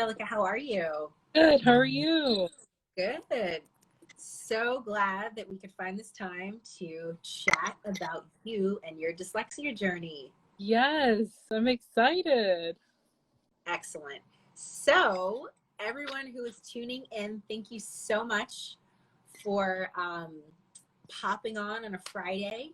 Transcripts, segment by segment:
Angelica, how are you? Good. How are you? Good. So glad that we could find this time to chat about you and your dyslexia journey. Yes, I'm excited. Excellent. So, everyone who is tuning in, thank you so much for popping on a Friday.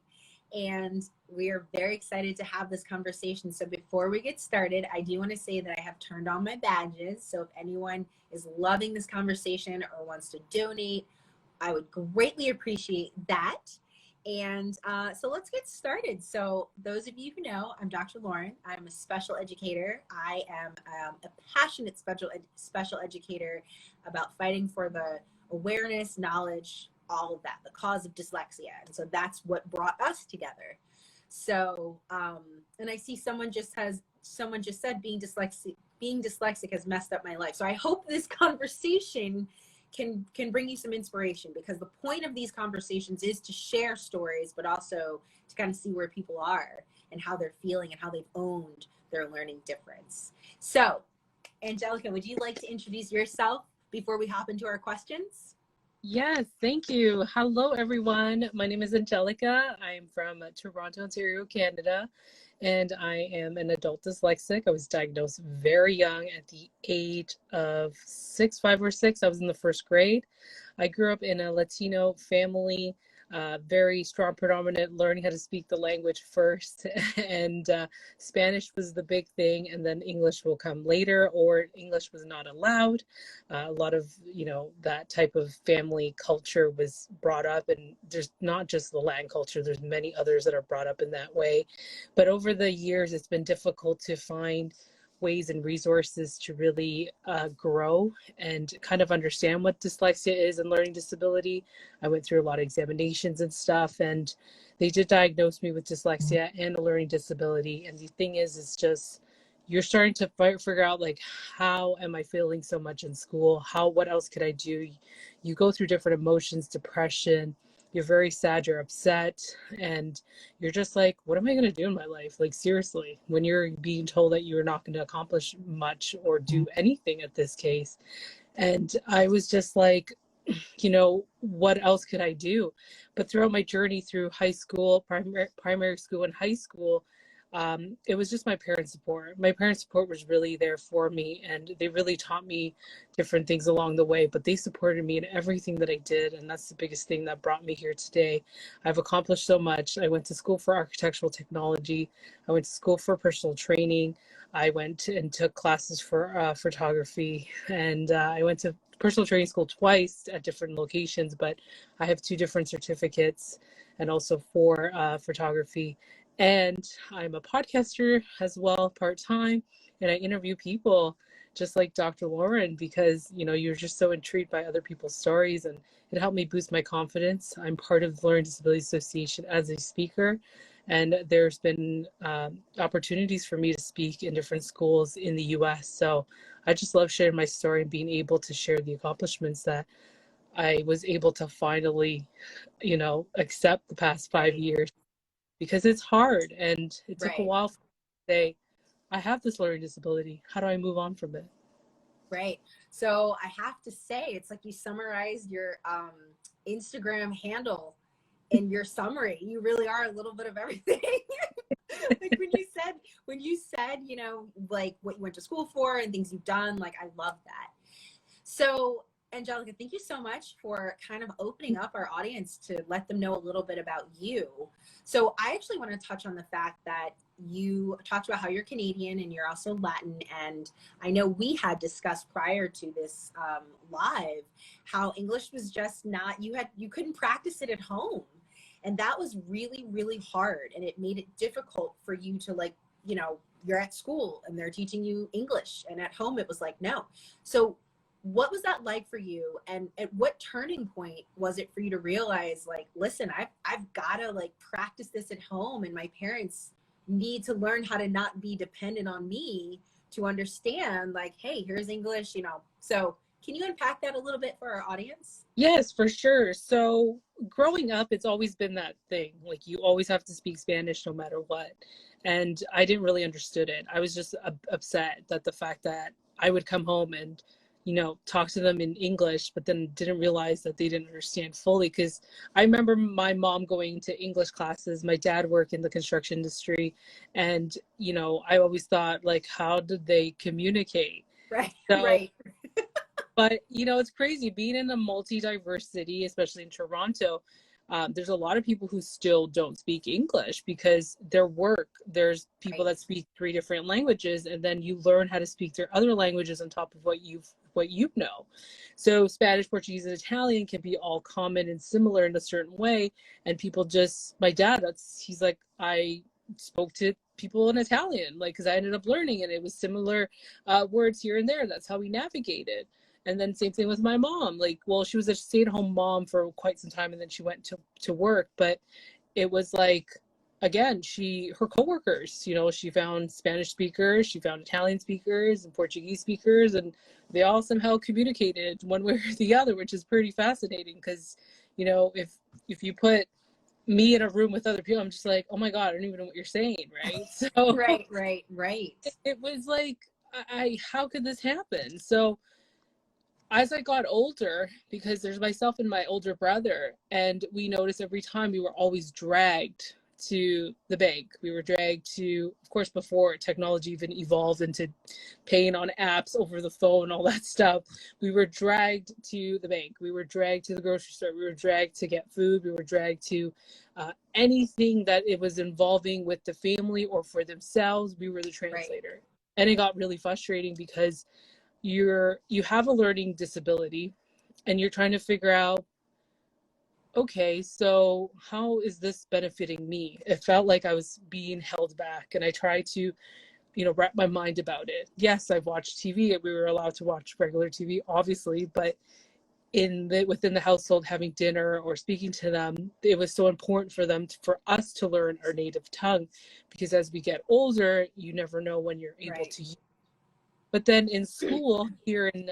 And we are very excited to have this conversation. So before we get started, I do want to say that I have turned on my badges. So if anyone is loving this conversation or wants to donate, I would greatly appreciate that. And so let's get started. So those of you who know, I'm Dr. Lauren. I'm a special educator. I am a passionate special educator about fighting for the awareness, knowledge, all of that, the cause of dyslexia. And so that's what brought us together. So, and I see someone just said being dyslexic has messed up my life. So I hope this conversation can bring you some inspiration, because the point of these conversations is to share stories, but also to kind of see where people are and how they're feeling and how they've owned their learning difference. So, Angelica, would you like to introduce yourself before we hop into our questions? Yes, thank you. Hello, everyone. My name is Angelica. I'm from Toronto, Ontario, Canada, and I am an adult dyslexic. I was diagnosed very young at the age of 5 or 6. I was in the first grade. I grew up in a Latino family, very strong predominant, learning how to speak the language first. And Spanish was the big thing, and then English will come later, or English was not allowed. A lot of, that type of family culture was brought up, and there's not just the Latin culture, there's many others that are brought up in that way. But over the years, it's been difficult to find ways and resources to really grow and kind of understand what dyslexia is and learning disability. I went through a lot of examinations and stuff, and they did diagnose me with dyslexia and a learning disability. And the thing is just, you're starting to figure out, like, how am I feeling so much in school? What else could I do? You go through different emotions, depression, you're very sad, you're upset, and you're just like, what am I going to do in my life? Like, seriously, when you're being told that you're not going to accomplish much or do anything at this case. And I was just like, what else could I do? But throughout my journey through high school, primary school and high school, it was just my parents' support. My parents' support was really there for me, and they really taught me different things along the way, but they supported me in everything that I did, and that's the biggest thing that brought me here today. I've accomplished so much. I went to school for architectural technology. I went to school for personal training. I went and took classes for photography, and I went to personal training school twice at different locations, but I have 2 different certificates, and also for photography. And I'm a podcaster as well, part-time, and I interview people just like Dr. Lauren, because, you're just so intrigued by other people's stories, and it helped me boost my confidence. I'm part of the Learning Disability Association as a speaker, and there's been opportunities for me to speak in different schools in the US. So I just love sharing my story and being able to share the accomplishments that I was able to finally, accept the past 5 years, because it's hard, and it took a while for me to say, I have this learning disability. How do I move on from it? Right. So I have to say, it's like you summarized your Instagram handle in your summary. You really are a little bit of everything. Like when you said, like what you went to school for and things you've done, like, I love that. So, Angelica, thank you so much for kind of opening up our audience to let them know a little bit about you. So I actually want to touch on the fact that you talked about how you're Canadian and you're also Latin. And I know we had discussed prior to this live how English was just not, you couldn't practice it at home. And that was really, really hard. And it made it difficult for you to, like, you're at school and they're teaching you English, and at home it was like, no. So what was that like for you, and at what turning point was it for you to realize, like, listen, I've got to, like, practice this at home, and my parents need to learn how to not be dependent on me to understand, like, hey, here's English, So can you unpack that a little bit for our audience? Yes, for sure. So growing up, it's always been that thing. Like, you always have to speak Spanish no matter what. And I didn't really understood it. I was just upset that the fact that I would come home and, you know, talk to them in English, but then didn't realize that they didn't understand fully. Because I remember my mom going to English classes. My dad worked in the construction industry. And, you know, I always thought, like, how did they communicate? Right. So, Right. but, you know, it's crazy being in a multi-diverse city, especially in Toronto. There's a lot of people who still don't speak English because their work, there's people Right. that speak 3 different languages, and then you learn how to speak their other languages on top of what you know. So Spanish, Portuguese, and Italian can be all common and similar in a certain way. And people just, my dad, he's like, I spoke to people in Italian, like, because I ended up learning, and it was similar words here and there. That's how we navigated. And then same thing with my mom. Like, well, she was a stay-at-home mom for quite some time, and then she went to work. But it was like, again, her coworkers, you know, she found Spanish speakers, she found Italian speakers and Portuguese speakers, and they all somehow communicated one way or the other, which is pretty fascinating. Because, you know, if you put me in a room with other people, I'm just like, oh my God, I don't even know what you're saying, right? So Right. Right. Right. it was like, how could this happen? So as I got older, because there's myself and my older brother, and we noticed every time we were always dragged to the bank. We were dragged to, of course, before technology even evolved into paying on apps over the phone, all that stuff. We were dragged to the bank. We were dragged to the grocery store. We were dragged to get food. We were dragged to anything that it was involving with the family or for themselves. We were the translator. Right. And it got really frustrating because you have a learning disability and you're trying to figure out, okay, so how is this benefiting me? It felt like I was being held back, and I tried to, you know, wrap my mind about it. Yes, I've watched TV. We were allowed to watch regular TV, obviously, but within the household, having dinner or speaking to them, it was so important for us to learn our native tongue, because as we get older, you never know when you're able Right. to use. But then in school here in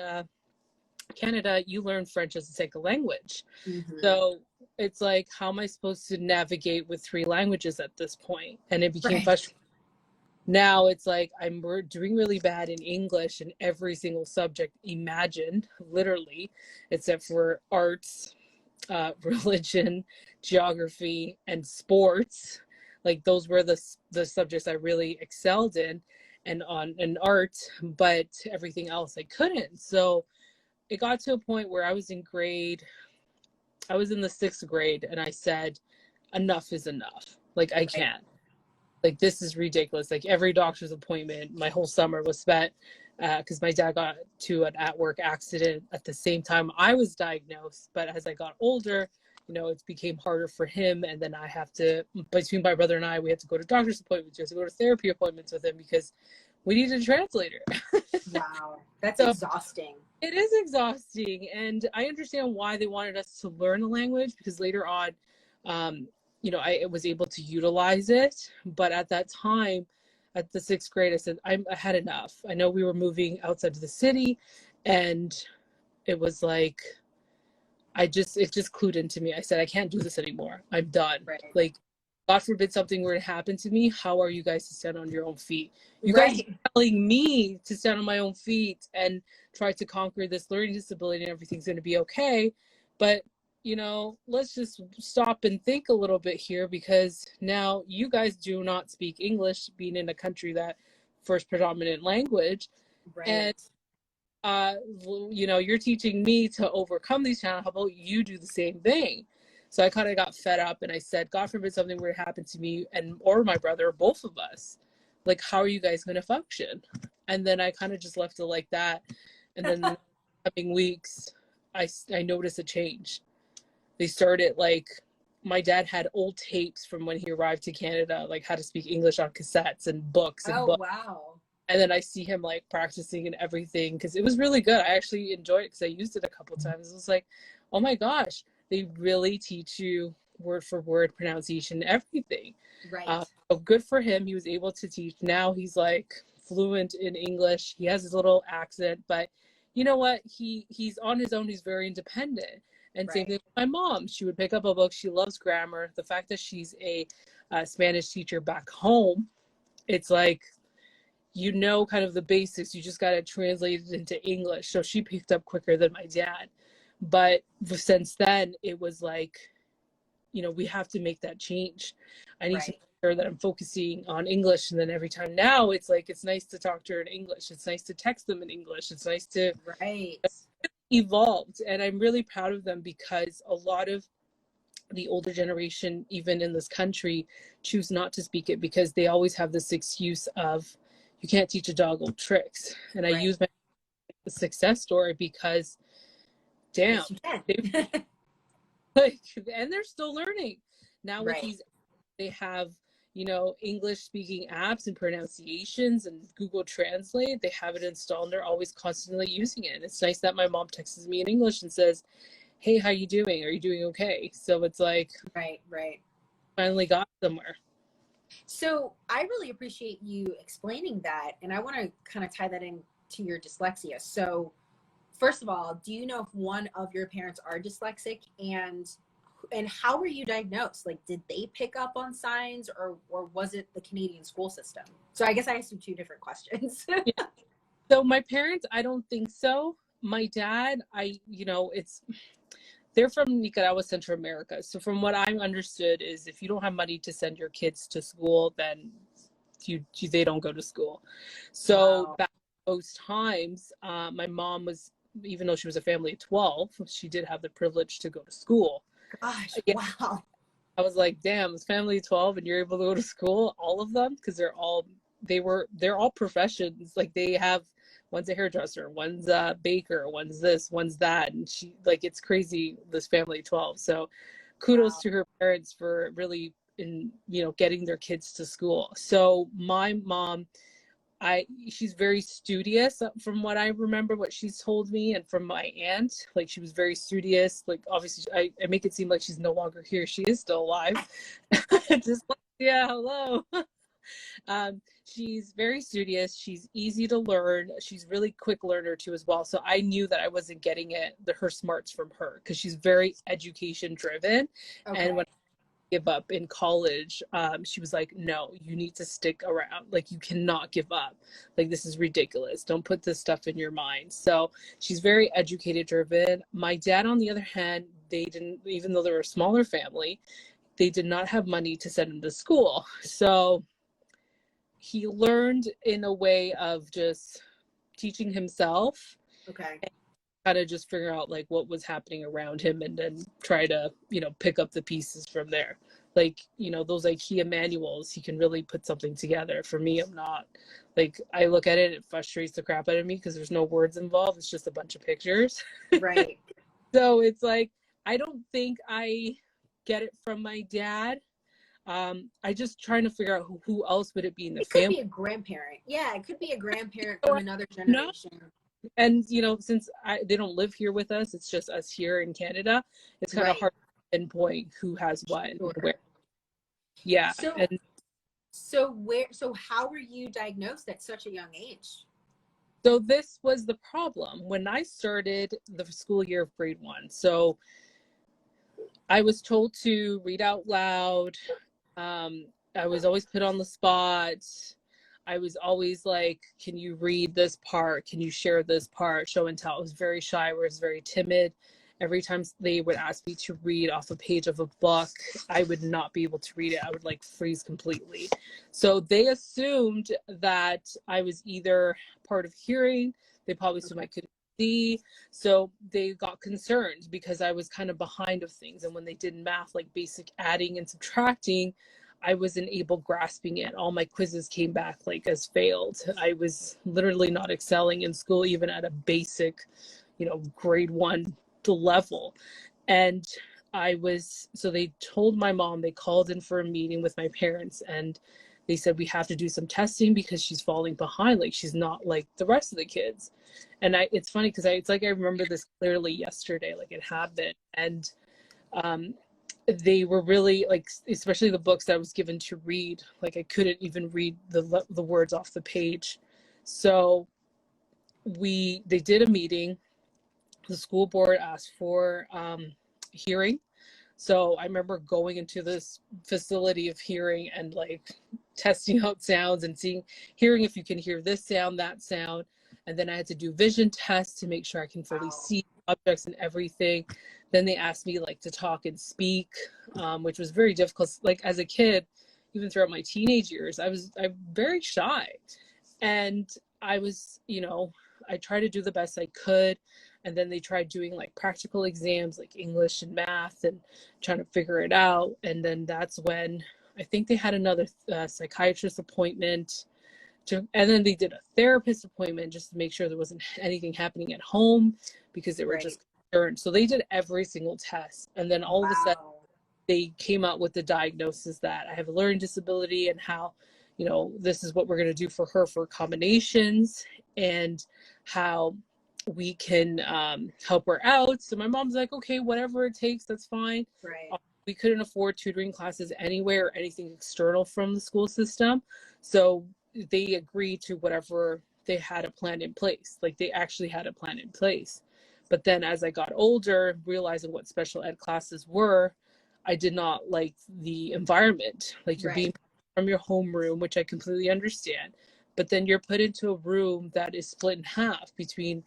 Canada, you learn French as a second language. Mm-hmm. So it's like, how am I supposed to navigate with 3 languages at this point? And it became frustrating. Now it's like we're doing really bad in English in every single subject imagined, literally, except for arts, religion, geography, and sports. Like, those were the subjects I really excelled in, and art, but everything else I couldn't. So it got to a point where I was in the 6th grade, and I said, enough is enough. Like, I can't. Like, this is ridiculous. Like, every doctor's appointment, my whole summer was spent because my dad got to an at-work accident at the same time I was diagnosed. But as I got older, you know, it became harder for him. And then I have to, between my brother and I, we had to go to doctor's appointments. We had to go to therapy appointments with him because we needed a translator. Wow. That's exhausting. It is exhausting. And I understand why they wanted us to learn the language, because later on, you know, I was able to utilize it. But at that time, at the 6th grade, I said, I had enough. I know we were moving outside of the city, and it was like, it just clued into me. I said, I can't do this anymore. I'm done. Right. Like, God forbid something were to happen to me. How are you guys to stand on your own feet? You guys are telling me to stand on my own feet and try to conquer this learning disability, and everything's going to be okay. But, you know, let's just stop and think a little bit here, because now you guys do not speak English, being in a country that first predominant language. Right. And you know, you're teaching me to overcome these challenges. How about you do the same thing? So I kind of got fed up, and I said, God forbid something were to happen to me or my brother, or both of us. Like, how are you guys going to function? And then I kind of just left it like that. And then the coming weeks, I noticed a change. They started, like, my dad had old tapes from when he arrived to Canada, like how to speak English on cassettes and books. And books. Wow. And then I see him, like, practicing and everything, because it was really good. I actually enjoyed it because I used it a couple times. It was like, oh my gosh, they really teach you word for word pronunciation, everything. Right. So good for him. He was able to teach. Now he's, like, fluent in English. He has his little accent, but you know what? He's on his own. He's very independent. And same thing with my mom. She would pick up a book. She loves grammar. The fact that she's a Spanish teacher back home, it's like, you know, kind of the basics. You just got to translate it into English. So she picked up quicker than my dad. But since then, it was like, you know, we have to make that change. I need to make sure that I'm focusing on English. And then every time now, it's like, it's nice to talk to her in English. It's nice to text them in English. It's nice to evolved. And I'm really proud of them, because a lot of the older generation, even in this country, choose not to speak it because they always have this excuse of, you can't teach a dog old tricks. And I use my success story because, damn, like, and they're still learning now with these. They have, you know, English speaking apps and pronunciations and Google Translate. They have it installed and they're always constantly using it. And it's nice that my mom texts me in English and says, hey, how you doing? Are you doing okay? So it's like, finally got somewhere. So I really appreciate you explaining that. And I want to kind of tie that into your dyslexia. So first of all, do you know if one of your parents are dyslexic, and how were you diagnosed? Like, did they pick up on signs, or was it the Canadian school system? So I guess I asked you two different questions. Yeah. So my parents, I don't think so. My dad, they're from Nicaragua, Central America. So from what I understood is, if you don't have money to send your kids to school, then they don't go to school. So back those times, my mom was, even though she was a family of 12, she did have the privilege to go to school. Gosh, wow. I was like, damn, it's family of 12 and you're able to go to school, all of them, because they're all professions. Like, they have, one's a hairdresser, one's a baker, one's this, one's that. And she, like, it's crazy, this family of 12. So kudos to her parents for really, getting their kids to school. So my mom, she's very studious from what I remember, what she's told me, and from my aunt, like, she was very studious. Like, obviously I make it seem like she's no longer here. She is still alive. Just like, yeah, hello. She's very studious. She's easy to learn. She's really quick learner too as well. So I knew that I wasn't getting her smarts from her, because she's very education driven. And when I give up in college, she was like, no, you need to stick around. Like, you cannot give up. Like, this is ridiculous. Don't put this stuff in your mind. So she's very educated driven. My dad, on the other hand, they didn't, even though they were a smaller family, they did not have money to send him to school. So he learned in a way of just teaching himself. And kind of just figure out, like, what was happening around him, and then try to, pick up the pieces from there. Like, those IKEA manuals, he can really put something together. For me, I'm not. Like, I look at it, it frustrates the crap out of me because there's no words involved. It's just a bunch of pictures. So it's like, I don't think I get it from my dad. I just trying to figure out who else would it be in the family. It could be a grandparent. Yeah, it could be a grandparent from another generation. No. And, since they don't live here with us, it's just us here in Canada. It's kind of hard to pinpoint who has what and where. Yeah. So how were you diagnosed at such a young age? So this was the problem when I started the school year of grade 1. So I was told to read out loud. I was always put on the spot. I was always like, can you read this part? Can you share this part? Show and tell. I was very shy. I was very timid. Every time they would ask me to read off a page of a book, I would not be able to read it. I would, like, freeze completely. So they assumed that I was either part of hearing. They probably assumed I couldn't see. So they got concerned because I was kind of behind of things. And when they did math, like basic adding and subtracting, I wasn't able grasping it. All my quizzes came back like as failed. I was literally not excelling in school, even at a basic, grade 1 level. And so they told my mom, they called in for a meeting with my parents, and they said, we have to do some testing because she's falling behind. Like, she's not like the rest of the kids. And it's funny because it's like, I remember this clearly yesterday, like it happened. And, they were really, like, especially the books that I was given to read, like I couldn't even read the words off the page. So they did a meeting. The school board asked for hearing. So I remember going into this facility of hearing and, like, testing out sounds and hearing if you can hear this sound, that sound. And then I had to do vision tests to make sure I can fully see objects and everything. Then they asked me like to talk and speak, which was very difficult. Like as a kid, even throughout my teenage years, I'm very shy. And I was, I tried to do the best I could. And then they tried doing like practical exams, like English and math, and trying to figure it out. And then that's when I think they had another psychiatrist appointment. And then they did a therapist appointment just to make sure there wasn't anything happening at home, because they were just concerned. So they did every single test. And then all of a sudden, they came out with the diagnosis that I have a learning disability, and how, this is what we're going to do for her for accommodations, and how we can help her out. So my mom's like, okay, whatever it takes, that's fine. We couldn't afford tutoring classes anywhere or anything external from the school system. So they agreed to whatever they had a plan in place. Like they actually had a plan in place. But then as I got older, realizing what special ed classes were, I did not like the environment. Like you're being from your homeroom, which I completely understand. But then you're put into a room that is split in half between,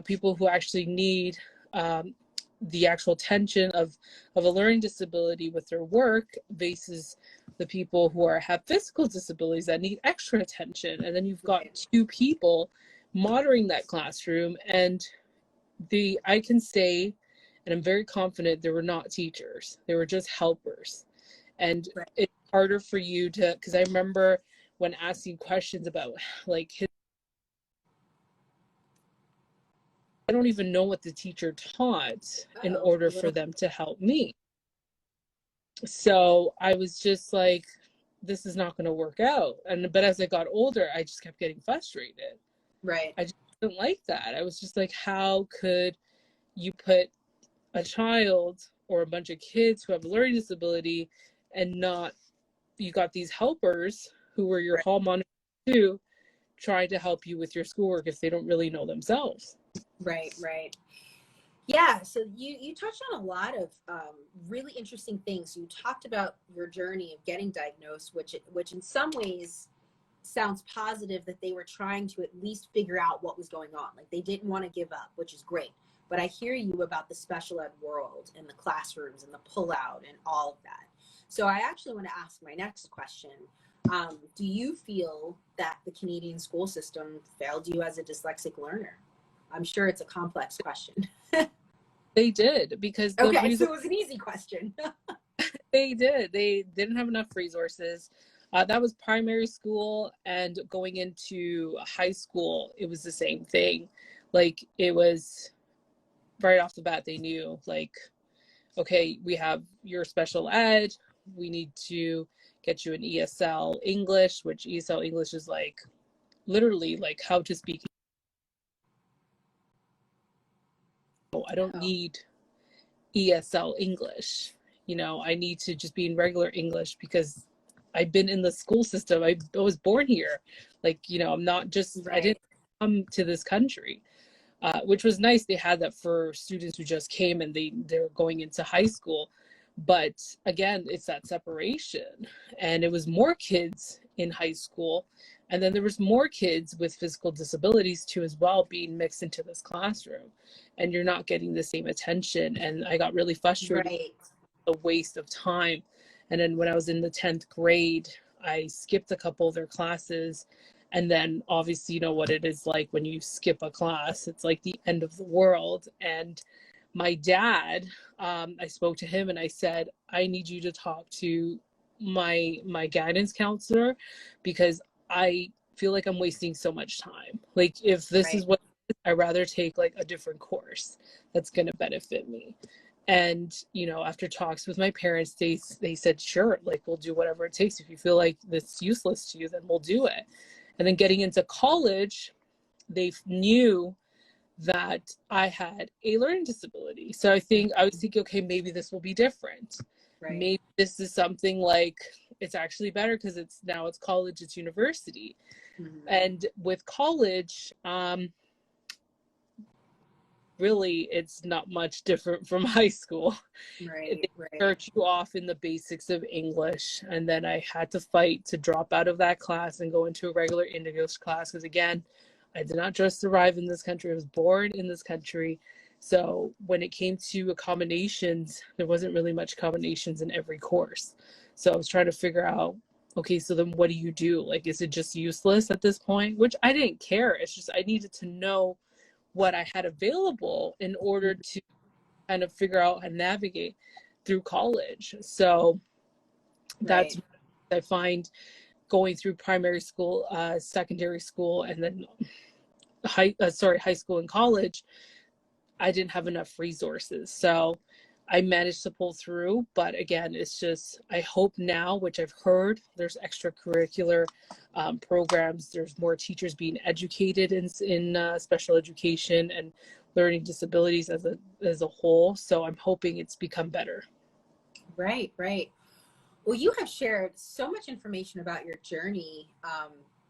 people who actually need the actual attention of a learning disability with their work versus the people who have physical disabilities that need extra attention. And then you've got two people monitoring that classroom, and I can say, and I'm very confident, they were not teachers. They were just helpers. And it's harder for you to, because I remember when asking questions about like I don't even know what the teacher taught in order for them to help me. So I was just like, this is not going to work out. But as I got older, I just kept getting frustrated. I just didn't like that. I was just like, how could you put a child or a bunch of kids who have a learning disability, and not, you got these helpers who were your hall monitors too, trying to help you with your schoolwork if they don't really know themselves. Right. Yeah, so you touched on a lot of really interesting things. You talked about your journey of getting diagnosed, which in some ways sounds positive, that they were trying to at least figure out what was going on. Like they didn't want to give up, which is great. But I hear you about the special ed world and the classrooms and the pullout and all of that. So I actually want to ask my next question. Do you feel that the Canadian school system failed you as a dyslexic learner? I'm sure it's a complex question. They did, because so it was an easy question. They did. They didn't have enough resources. That was primary school, and going into high school, it was the same thing. Like it was right off the bat, they knew like, okay, we have your special ed. We need to get you an ESL English, which ESL English is like literally like how to speak. I don't need ESL English. I need to just be in regular English, because I've been in the school system. I was born here. Like, I'm not just, I didn't come to this country, which was nice. They had that for students who just came and they're going into high school. But again, it's that separation. And it was more kids in high school. And then there was more kids with physical disabilities too, as well, being mixed into this classroom. And you're not getting the same attention. And I got really frustrated. A waste of time. And then when I was in the 10th grade, I skipped a couple of their classes. And then obviously, you know what it is like when you skip a class, it's like the end of the world. And my dad, I spoke to him and I said, I need you to talk to my guidance counselor, because I feel like I'm wasting so much time. Like if this is what I'd rather take like a different course that's going to benefit me. And, after talks with my parents, they said, sure, like we'll do whatever it takes. If you feel like this is useless to you, then we'll do it. And then getting into college, they knew that I had a learning disability. So I was thinking, okay, maybe this will be different. Maybe this is something like, it's actually better because it's college, it's university. And with college, really it's not much different from high school. Right, They right. start you off in the basics of English, and then I had to fight to drop out of that class and go into a regular English class because, again, I did not just arrive in this country. I was born in this country. So when it came to accommodations, there wasn't really much accommodations in every course. So I was trying to figure out, okay, so then what do you do? Like, is it just useless at this point? Which I didn't care. It's just I needed to know what I had available in order to kind of figure out how to navigate through college. So that's Right. what I find going through primary school, secondary school, and then high school and college. I didn't have enough resources. So I managed to pull through. But again, it's just, I hope now, which I've heard, there's extracurricular programs. There's more teachers being educated in special education and learning disabilities as a whole. So I'm hoping it's become better. Right, right. Well, you have shared so much information about your journey,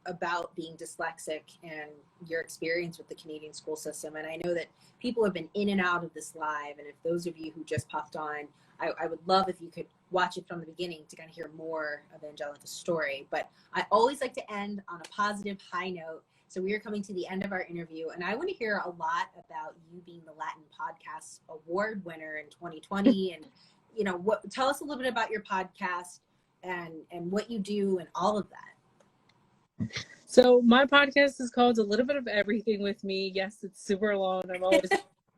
about being dyslexic and your experience with the Canadian school system. And I know that people have been in and out of this live. And if those of you who just popped on, I would love if you could watch it from the beginning to kind of hear more of Angelica's story. But I always like to end on a positive high note. So we are coming to the end of our interview, and I want to hear a lot about you being the Latin Podcast Award winner in 2020 and tell us a little bit about your podcast and what you do and all of that. So my podcast is called A Little Bit of Everything with Me. Yes, it's super long. I'm always,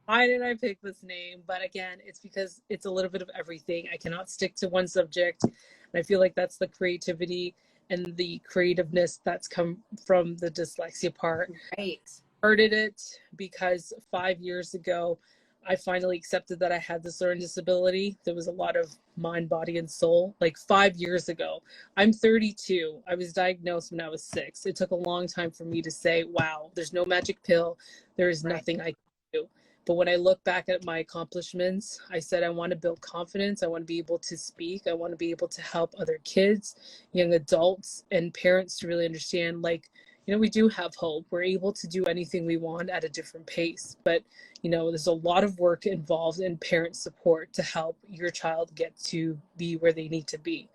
why did I pick this name? But again, it's because it's a little bit of everything. I cannot stick to one subject. And I feel like that's the creativity and the creativeness that's come from the dyslexia part. Right. Started it because 5 years ago, I finally accepted that I had this learning disability. There was a lot of mind, body, and soul. Like 5 years ago, I'm 32. I was diagnosed when I was 6. It took a long time for me to say, wow, there's no magic pill. There is nothing I can do. But when I look back at my accomplishments, I said, I want to build confidence. I want to be able to speak. I want to be able to help other kids, young adults, and parents to really understand, like, we do have hope. We're able to do anything we want at a different pace. But, there's a lot of work involved in parent support to help your child get to be where they need to be.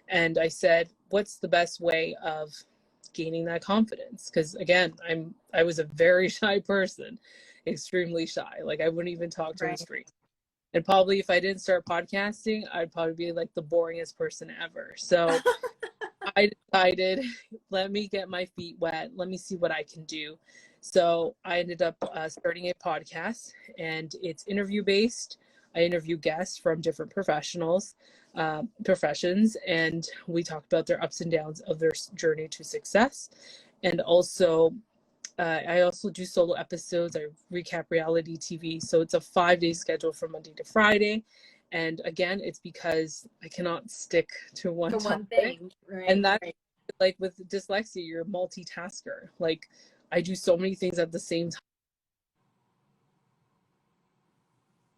And I said, what's the best way of gaining that confidence? Because again, I was a very shy person, extremely shy. Like I wouldn't even talk to a stranger. And probably if I didn't start podcasting, I'd probably be like the boringest person ever. So I decided, let me get my feet wet. Let me see what I can do. So I ended up starting a podcast, and it's interview based. I interview guests from different professions, and we talk about their ups and downs of their journey to success. And also, I also do solo episodes. I recap reality TV. So it's a 5-day schedule from Monday to Friday. And again, it's because I cannot stick to one thing. Right, and that's like with dyslexia, you're a multitasker. Like I do so many things at the same time,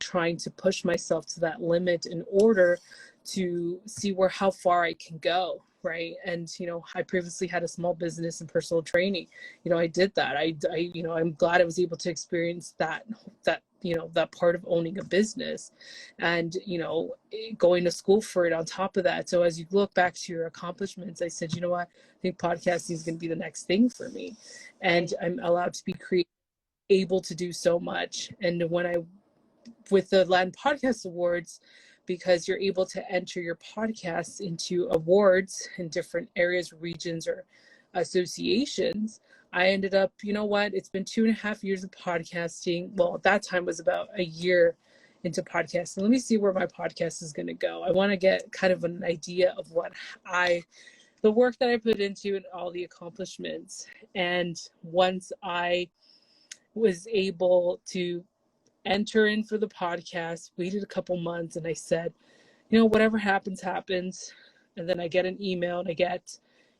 trying to push myself to that limit in order to see how far I can go. Right. And, I previously had a small business in personal training. I did that. I'm glad I was able to experience that part of owning a business and, going to school for it on top of that. So as you look back to your accomplishments, I said, I think podcasting is going to be the next thing for me. And I'm allowed to be able to do so much. And with the Latin Podcast Awards, because you're able to enter your podcasts into awards in different areas, regions, or associations, I ended up, it's been 2.5 years of podcasting. Well, at that time was about a year into podcasting. Let me see where my podcast is going to go. I want to get kind of an idea of the work that I put into and all the accomplishments. And once I was able to enter in for the podcast, waited a couple months, and I said, whatever happens, happens. And then I get an email and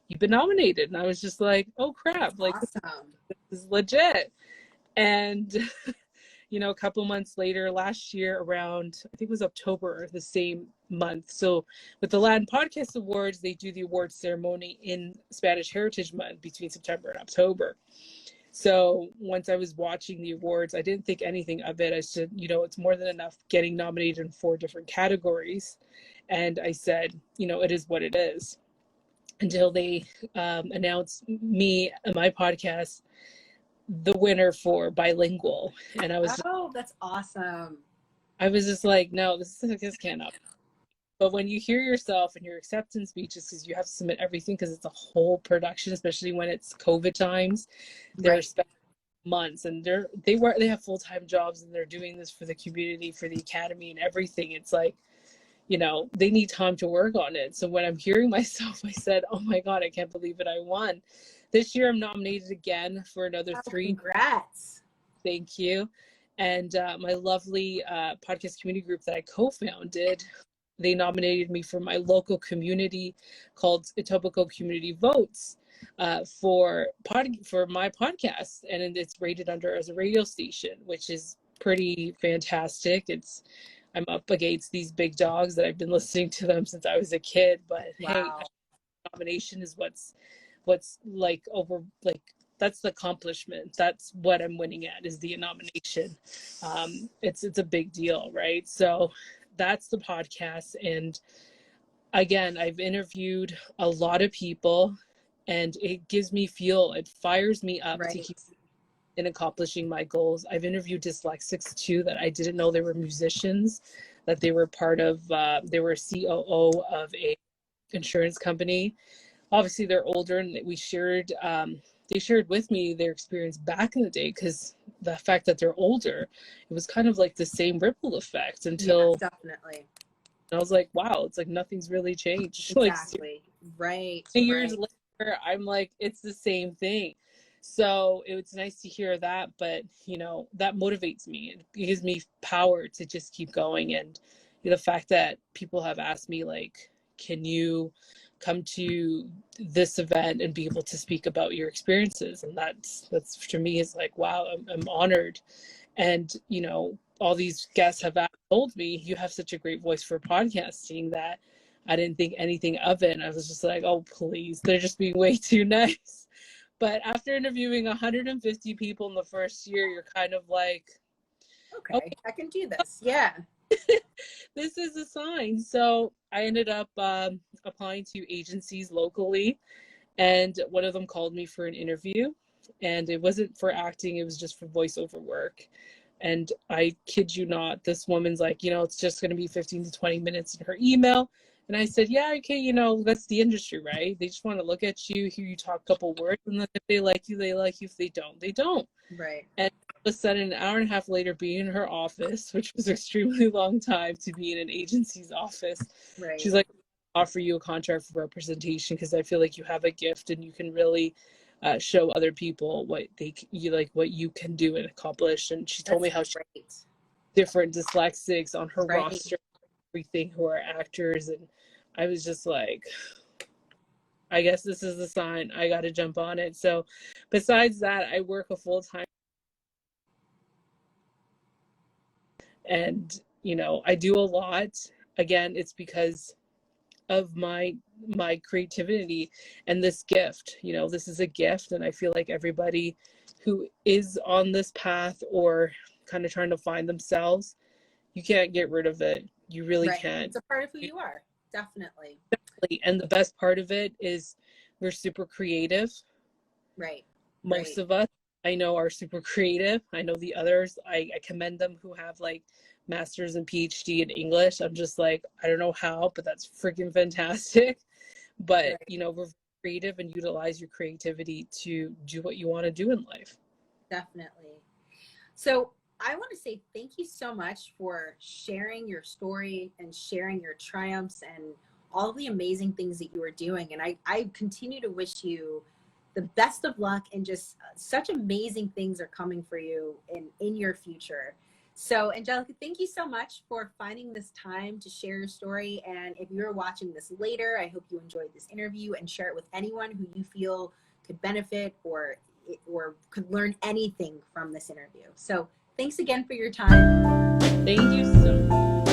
you've been nominated. And I was just like, oh crap, like awesome. This is legit. And, a couple months later, last year around, I think it was October, the same month. So with the Latin Podcast Awards, they do the awards ceremony in Spanish Heritage Month between September and October. So once I was watching the awards, I didn't think anything of it. I said, it's more than enough getting nominated in 4 different categories. And I said, it is what it is, until they announced me and my podcast the winner for bilingual. And that's awesome. I was just like, no, this can't happen. But when you hear yourself and your acceptance speeches, because you have to submit everything, because it's a whole production, especially when it's COVID times, they're Right. months, and they have full-time jobs, and they're doing this for the community, for the academy and everything. It's like, they need time to work on it. So when I'm hearing myself, I said, oh my God, I can't believe it, I won. This year I'm nominated again for another 3. Congrats. Thank you. And my lovely podcast community group that I co-founded, they nominated me for my local community called Etobicoke Community Votes for my podcast, and it's rated under as a radio station, which is pretty fantastic. I'm up against these big dogs that I've been listening to them since I was a kid, but hey, nomination is what's like over, like, that's the accomplishment. That's what I'm winning at, is the nomination. It's a big deal, right? So that's the podcast. And again, I've interviewed a lot of people, and it gives me fuel. It fires me up to keep in accomplishing my goals. I've interviewed dyslexics too that I didn't know they were musicians, that they were part of, they were COO of a insurance company. Obviously they're older, and they shared with me their experience back in the day, because the fact that they're older, it was kind of like the same ripple effect until definitely. I was like, wow, it's like nothing's really changed. Exactly. Right. 10 years later, I'm like, it's the same thing. So it's nice to hear that, but that motivates me. It gives me power to just keep going. And the fact that people have asked me, like, can you come to this event and be able to speak about your experiences? And that's to me is like, wow, I'm honored. And all these guests have told me, you have such a great voice for podcasting, that I didn't think anything of it. And I was just like, oh, please, they're just being way too nice. But after interviewing 150 people in the first year, you're kind of like, okay, I can do this. Yeah. This is a sign. So I ended up applying to agencies locally, and one of them called me for an interview, and it wasn't for acting, it was just for voiceover work. And I kid you not, this woman's like, it's just going to be 15 to 20 minutes in her email. And I said, yeah, okay, that's the industry, right? They just want to look at you, hear you talk a couple words, and then if they like you, they like you. If they don't, they don't. Right. And all of a sudden, an hour and a half later, being in her office, which was an extremely long time to be in an agency's office, right. She's like, offer you a contract for representation, because I feel like you have a gift and you can really show other people what what you can do and accomplish. And she told me how she different dyslexics on her roster, everything, who are actors, and I was just like, I guess this is a sign. I got to jump on it. So besides that, I work a full-time, and I do a lot. Again, it's because of my creativity and this gift. This is a gift, and I feel like everybody who is on this path or kind of trying to find themselves, you can't get rid of it. You really can't. It's a part of who you are. Definitely. And the best part of it is we're super creative. Right. Most of us, I know, are super creative. I know the others, I commend them, who have like master's and PhD in English. I'm just like, I don't know how, but that's freaking fantastic. But we're creative, and utilize your creativity to do what you want to do in life. Definitely. So I want to say thank you so much for sharing your story and sharing your triumphs and all the amazing things that you are doing. And I continue to wish you the best of luck, and just such amazing things are coming for you in your future. So Angelica, thank you so much for finding this time to share your story. And if you're watching this later, I hope you enjoyed this interview, and share it with anyone who you feel could benefit or could learn anything from this interview. So thanks again for your time. Thank you so much.